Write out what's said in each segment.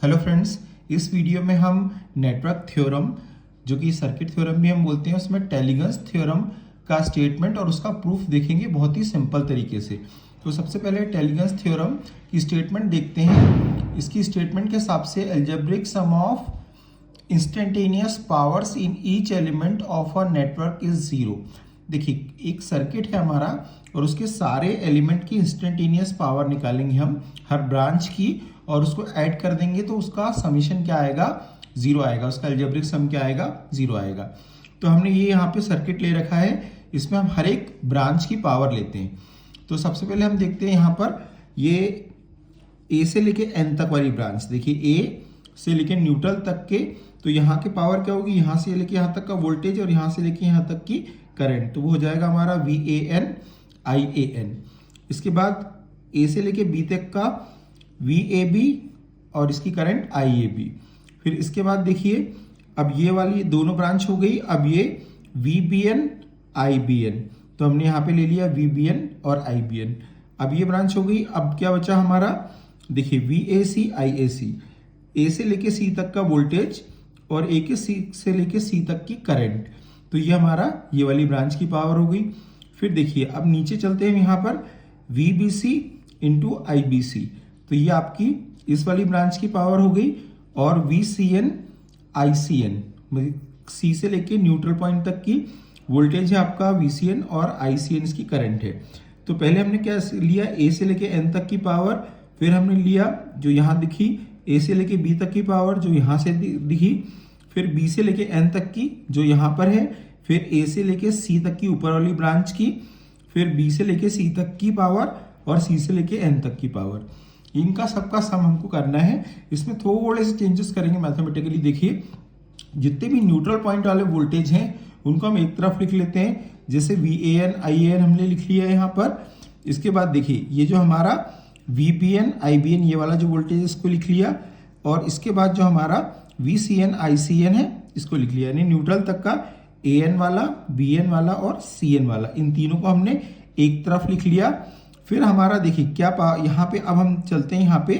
Hello friends, इस video में हम नेटवर्क थ्योरम, जो कि सर्किट थ्योरम भी हम बोलते हैं, उसमें टेलीगन्स थ्योरम का स्टेटमेंट और उसका प्रूफ देखेंगे बहुत ही सिंपल तरीके से। तो सबसे पहले टेलीगन्स थ्योरम की स्टेटमेंट देखते हैं। इसकी स्टेटमेंट के हिसाब से algebraic sum of instantaneous powers in each element of a network is zero. देखिए, एक सर्किट है हमारा और उसके सारे एलिमेंट की इंस्टेंटेनियस पावर निकालेंगे हम हर ब्रांच की, और उसको ऐड कर देंगे तो उसका समीशन क्या आएगा, जीरो आएगा। उसका अलजेब्रिक सम क्या आएगा, जीरो आएगा। तो हमने ये यहाँ पे सर्किट ले रखा है, इसमें हम हर एक ब्रांच की पावर लेते हैं। तो सबसे पहले हम देखते हैं यहाँ पर ये ए से लेके एन तक वाली ब्रांच। देखिए, ए से लेके न्यूट्रल तक के, तो यहाँ की पावर क्या होगी, यहाँ से लेके यहाँ तक का वोल्टेज और यहाँ से लेके यहाँ तक की करंट, तो वो हो जाएगा हमारा VAN IAN। इसके बाद ए से लेके बी तक का VAB और इसकी करंट IAB। फिर इसके बाद देखिए, अब ये वाली दोनों ब्रांच हो गई, अब ये VBN IBN, तो हमने यहाँ पे ले लिया VBN और IBN। अब ये ब्रांच हो गई, अब क्या बचा हमारा, देखिए VAC IAC। ए से लेके सी तक का वोल्टेज और ए के सी से लेके सी तक की करंट, तो ये हमारा ये वाली ब्रांच की पावर हो गई। फिर देखिए, अब नीचे चलते हैं, यहाँ पर VBC इंटू IBC, तो ये आपकी इस वाली ब्रांच की पावर हो गई। और VCN ICN, सी से लेके न्यूट्रल पॉइंट तक की वोल्टेज है आपका VCN, और ICN इसकी करंट है। तो पहले हमने क्या लिया, ए से लेके एन तक की पावर, फिर हमने लिया जो यहाँ दिखी ए से लेके बी तक की पावर जो यहाँ से दिखी, फिर बी से लेके एन तक की जो यहाँ पर है, फिर ए से लेके सी तक की ऊपर वाली ब्रांच की, फिर बी से लेके सी तक की पावर और सी से लेके एन तक की पावर। इनका सबका सम हमको करना है। इसमें थोड़े से चेंजेस करेंगे मैथमेटिकली। देखिए, जितने भी न्यूट्रल पॉइंट वाले वोल्टेज हैं उनको हम एक तरफ लिख लेते हैं, जैसे VAN IAN हमने लिख लिया है यहाँ पर। इसके बाद देखिए, ये जो हमारा VBN IBN ये वाला जो वोल्टेज है इसको लिख लिया, और इसके बाद जो हमारा VCN ICN है इसको लिख लिया, यानी न्यूट्रल तक का AN वाला, BN वाला और CN वाला, इन तीनों को हमने एक तरफ लिख लिया। फिर हमारा देखिए क्या यहाँ पे, अब हम चलते हैं यहाँ पे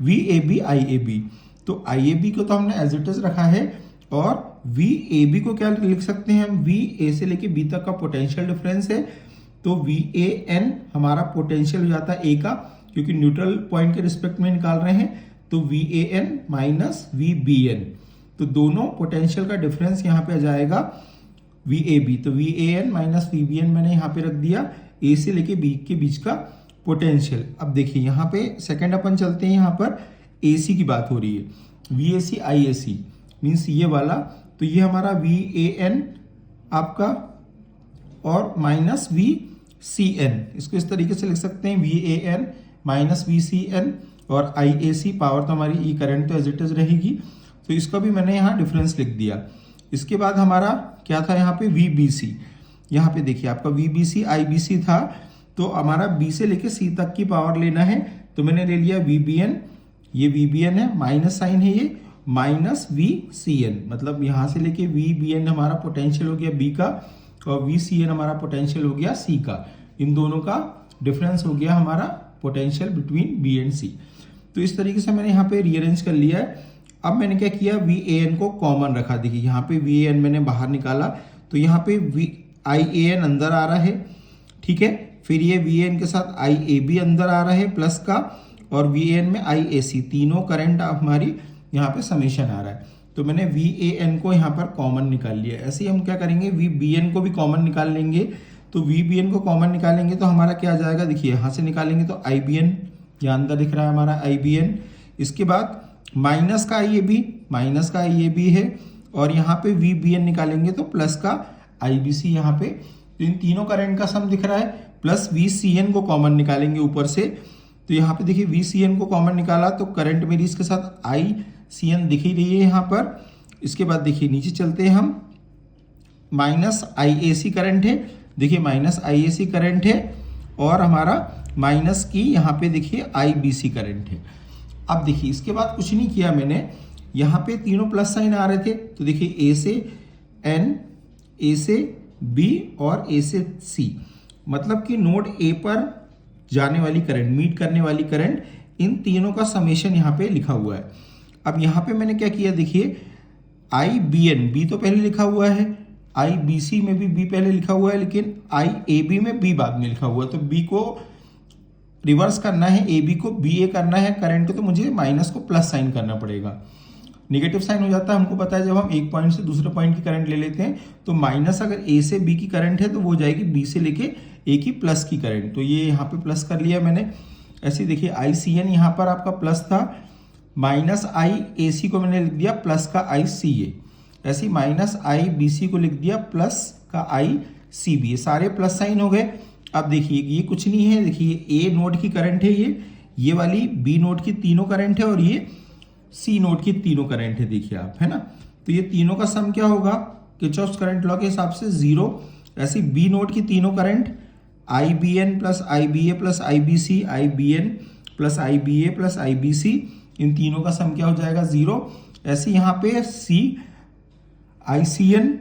VAB IAB। तो IAB को तो हमने एज इट इज रखा है, और VAB को क्या लिख सकते हैं हम, VA से लेके B तक का पोटेंशियल डिफरेंस है, तो VAN हमारा पोटेंशियल हो जाता है A का, क्योंकि न्यूट्रल पॉइंट के रिस्पेक्ट में निकाल रहे हैं, तो VAN माइनस VBN, तो दोनों पोटेंशियल का डिफरेंस यहाँ पे आ जाएगा VAB। तो VAN माइनस VBN मैंने यहाँ पे रख दिया, ए से लेके बी के बीच का पोटेंशियल। अब देखिए, यहाँ पे सेकंड अपन चलते हैं, यहाँ पर AC की बात हो रही है, VAC IAC मीन्स ये वाला, तो ये हमारा VAN आपका और माइनस VCN, इसको इस तरीके से लिख सकते हैं, VAN माइनस VCN और IAC पावर तो हमारी ई करंट तो एज इट इज रहेगी, तो इसका भी मैंने यहाँ डिफरेंस लिख दिया। इसके बाद हमारा क्या था यहाँ पे, VBC। यहाँ पे देखिए आपका VBC IBC था, तो हमारा B से लेके C तक की पावर लेना है, तो मैंने ले लिया VBN, ये VBN है, माइनस साइन है ये, माइनस VCN, मतलब यहाँ से लेके VBN हमारा पोटेंशियल हो गया B का, और VCN हमारा पोटेंशियल हो गया C का। इन दोनों का डिफरेंस हो गया हमारा potential between B and C। तो इस तरीके से मैंने यहाँ पे रीअरेंज कर लिया है। अब मैंने क्या किया, VAN को कॉमन रखा। देखिए, यहाँ पे VAN मैंने बाहर निकाला, तो यहाँ पे IAN अंदर आ रहा है, ठीक है। फिर ये VAN के साथ IAB अंदर आ रहा है प्लस का, और VAN में IAC, तीनों करंट हमारी यहाँ पे समेशन आ रहा है, तो मैंने VAN को यहाँ पर कॉमन निकाल लिया। ऐसे ही हम क्या करेंगे, VBN को भी कॉमन निकाल लेंगे। तो VBN को कॉमन निकालेंगे तो हमारा क्या आ जाएगा, देखिए यहाँ से निकालेंगे तो IBN, यहाँ अंदर दिख रहा है हमारा IBN। इसके बाद माइनस का IAB है, और यहाँ पे VBN निकालेंगे तो प्लस का IBC यहाँ पे, तो इन तीनों करंट का सम दिख रहा है, प्लस VCN को कॉमन निकालेंगे ऊपर से। तो यहाँ पे देखिए VCN को कॉमन निकाला तो करंट मेरी इसके साथ ICN दिख ही रही है यहाँ पर। इसके बाद देखिए नीचे चलते हैं हम, माइनस IAC करंट है, देखिए माइनस IAC करंट है, और हमारा माइनस की यहाँ पे देखिए IBC करंट है। अब देखिए, इसके बाद कुछ नहीं किया मैंने, यहाँ पे तीनों प्लस साइन आ रहे थे, तो देखिए A से N, A से B और A से C, मतलब कि नोड A पर जाने वाली करंट, मीट करने वाली करंट, इन तीनों का समेशन यहाँ पे लिखा हुआ है। अब यहाँ पे मैंने क्या किया, देखिए आई बी एन, बी तो पहले लिखा हुआ है, आई बी सी में भी बी पहले लिखा हुआ है, लेकिन आई ए बी में बी बाद में लिखा हुआ है, तो बी को रिवर्स करना है, ए बी को बी ए करना है करंट, तो मुझे माइनस को प्लस साइन करना पड़ेगा। नेगेटिव साइन हो जाता है, हमको पता है जब हम एक पॉइंट से दूसरे पॉइंट की करंट ले लेते हैं तो माइनस अगर ए से बी की करंट है तो वो हो जाएगी बी से लेके ए की प्लस की करंट, तो ये यहाँ पे प्लस कर लिया मैंने। ऐसे देखिए आई सी एन यहाँ पर आपका प्लस था, माइनस आई ए सी को मैंने लिख दिया प्लस का आई सी ए, ऐसे माइनस आई बी सी को लिख दिया प्लस का आई सी बी, ये सारे प्लस साइन हो गए। अब देखिए ये कुछ नहीं है, देखिए ए नोड की करंट है ये वाली, बी नोड की तीनों करंट है और ये सी नोड की तीनों करंट है, देखिए आप, है ना। तो ये तीनों का सम क्या होगा किरचॉफ्स करंट लॉ के हिसाब से 0। ऐसी बी नोड की तीनों current I B N plus I B A plus I B C, I B N plus I B A plus I B C, इन तीनों का सम क्या हो जाएगा 0। ऐसे यहाँ पे सी आई सी एन,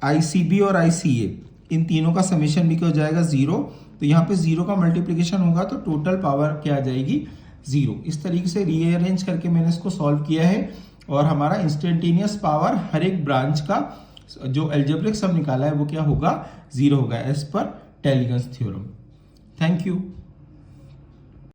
आई सी बी और आई सी ए, इन तीनों का समेशन भी क्या हो जाएगा 0। तो यहाँ पे 0 का मल्टीप्लीकेशन होगा तो टोटल पावर क्या आ जाएगी 0। इस तरीके से रीअरेंज करके मैंने इसको सॉल्व किया है और हमारा इंस्टेंटेनियस पावर हर एक ब्रांच का जो अलजेब्रिक सम निकाला है वो क्या होगा 0 होगा as per टेलीगन्स theorem. Thank you.